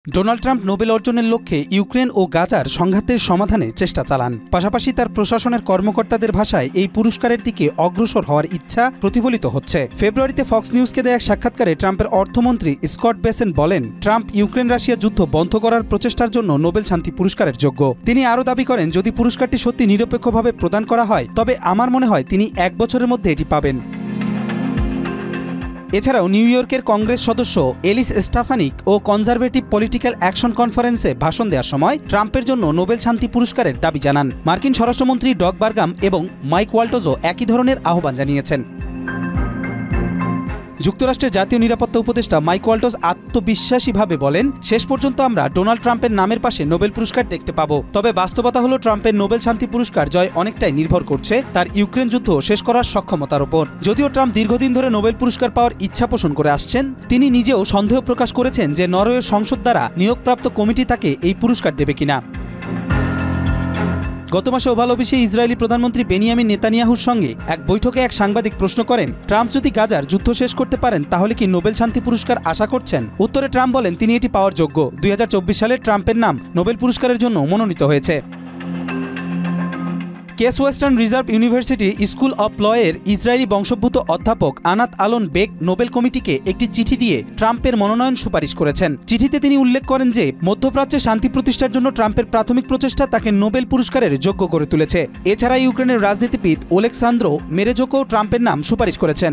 Donald Trump Nobel অর্জনের লক্ষ্যে Ukraine ও গাজার সংঘাতের সমাধানে চেষ্টা চালান। পাশাপাশি তার প্রশাসনের কর্মকর্তাদের ভাষায় এই পুরস্কারের দিকে অগ্রসর হওয়ার ইচ্ছা প্রতিফলিত হচ্ছে। ফেব্রুয়ারিতে ফক্স নিউজকে দেয়া এক সাক্ষাৎকারে ট্রাম্পের অর্থমন্ত্রী স্কট বেসেন বলেন, ট্রাম্প ইউক্রেন রাশিয়া যুদ্ধ বন্ধ করার প্রচেষ্টার জন্য নোবেল শান্তি পুরস্কারের যোগ্য। তিনি আরও দাবি করেন, যদি পুরস্কারটি সত্যি নিরপেক্ষভাবে প্রদান করা হয় তবে আমার মনে হয় তিনি 1 বছরের মধ্যে এটি পাবেন। এছাড়াও নিউ ইয়র্কের কংগ্রেস সদস্য এলিস স্টাফানিক ও কনজারভেটিভ পলিটিক্যাল অ্যাকশন কনফারেন্সে ভাষণ দেওয়ার সময় ট্রাম্পের জন্য নোবেল শান্তি পুরস্কারের দাবি জানান। মার্কিন স্বরাষ্ট্রমন্ত্রী ডগ বারগাম এবং মাইক ওয়াল্টজও একই ধরনের আহ্বান জানিয়েছেন। যুক্তরাষ্ট্রের জাতীয় নিরাপত্তা উপদেষ্টা মাইক ওয়াল্টজ আত্মবিশ্বাসীভাবে বলেন, শেষ পর্যন্ত আমরা ডোনাল্ড ট্রাম্পের নামের পাশে নোবেল পুরস্কার দেখতে পাব। তবে বাস্তবতা হলো ট্রাম্পের নোবেল শান্তি পুরস্কার জয় অনেকটাই নির্ভর করছে তার ইউক্রেন যুদ্ধ শেষ করার সক্ষমতার উপর। যদিও ট্রাম্প দীর্ঘদিন ধরে নোবেল পুরস্কার পাওয়ার ইচ্ছা পোষণ করে আসছেন, তিনি নিজেও সন্দেহ প্রকাশ করেছেন যে নরওয়ের সংসদ দ্বারা নিয়োগপ্রাপ্ত কমিটি তাকে এই পুরস্কার দেবে কিনা। গত মাসে ওভাল অফিসে ইসরায়েলি প্রধানমন্ত্রী বেনিয়ামিন নেতানিয়াহুর সঙ্গে এক বৈঠকে এক সাংবাদিক প্রশ্ন করেন, ট্রাম্প যদি গাজার যুদ্ধ শেষ করতে পারেন তাহলে কি নোবেল শান্তি পুরস্কার আশা করছেন? উত্তরে ট্রাম্প বলেন তিনি এটি পাওয়ার যোগ্য। 2024 সালে ট্রাম্পের নাম নোবেল পুরস্কারের জন্য মনোনীত হয়েছে। Case Western Reserve University School of ল-এর ইসরায়েলি বংশোদ্ভূত অধ্যাপক আনাত আলন বেক নোবেল কমিটিকে একটি চিঠি দিয়ে ট্রাম্পের মনোনয়ন সুপারিশ করেছেন। চিঠিতে তিনি উল্লেখ করেন যে মধ্যপ্রাচ্যে শান্তি প্রতিষ্ঠার জন্য ট্রাম্পের প্রাথমিক প্রচেষ্টা তাকে নোবেল পুরস্কারের যোগ্য করে তুলেছে। এছাড়া ইউক্রেনের রাজনীতিবিদ ওলেক্সান্দ্র মেরেজোকও ট্রাম্পের নাম সুপারিশ করেছেন।